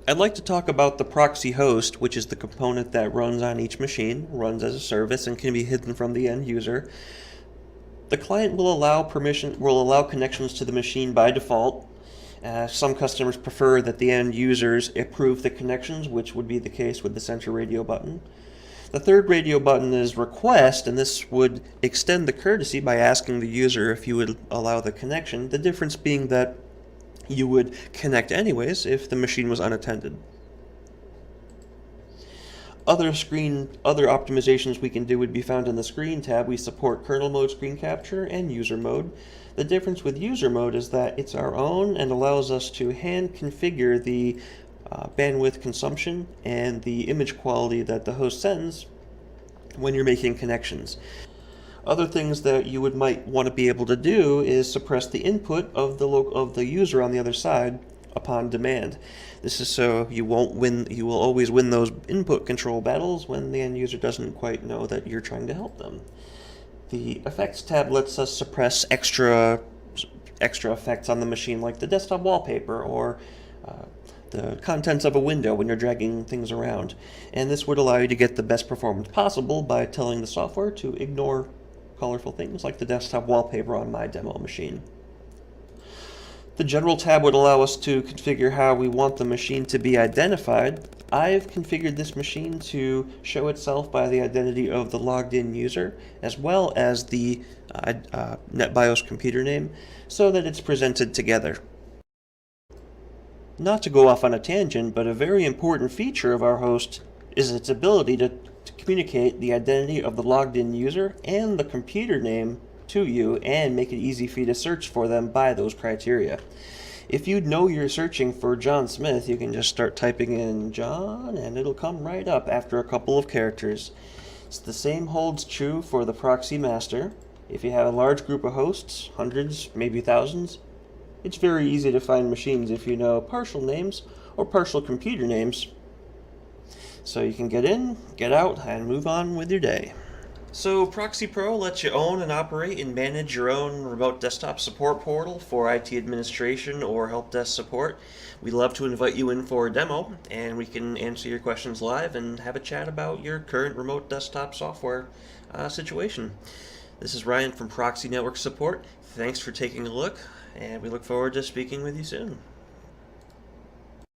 I'd like to talk about the proxy host, which is the component that runs on each machine, runs as a service, and can be hidden from the end user. The client will allow connections to the machine by default. Some customers prefer that the end users approve the connections, which would be the case with the center radio button. The third radio button is request, and this would extend the courtesy by asking the user if you would allow the connection, the difference being that you would connect anyways if the machine was unattended. Other optimizations we can do would be found in the Screen tab. We support kernel mode screen capture and user mode. The difference with user mode is that it's our own and allows us to hand configure the bandwidth consumption and the image quality that the host sends when you're making connections. Other things that you might want to be able to do is suppress the input of the user on the other side upon demand. This is so you will always win those input control battles when the end user doesn't quite know that you're trying to help them. The Effects tab lets us suppress extra effects on the machine, like the desktop wallpaper or the contents of a window when you're dragging things around. And this would allow you to get the best performance possible by telling the software to ignore colorful things like the desktop wallpaper on my demo machine. The General tab would allow us to configure how we want the machine to be identified. I've configured this machine to show itself by the identity of the logged in user as well as the NetBIOS computer name so that it's presented together. Not to go off on a tangent, but a very important feature of our host is its ability to communicate the identity of the logged in user and the computer name to you and make it easy for you to search for them by those criteria. If you know you're searching for John Smith, you can just start typing in John and it'll come right up after a couple of characters. The same holds true for the proxy master. If you have a large group of hosts, hundreds, maybe thousands, it's very easy to find machines if you know partial names or partial computer names. So you can get in, get out, and move on with your day. So Proxy Pro lets you own and operate and manage your own remote desktop support portal for IT administration or help desk support. We'd love to invite you in for a demo, and we can answer your questions live and have a chat about your current remote desktop software situation. This is Ryan from Proxy Network Support. Thanks for taking a look, and we look forward to speaking with you soon.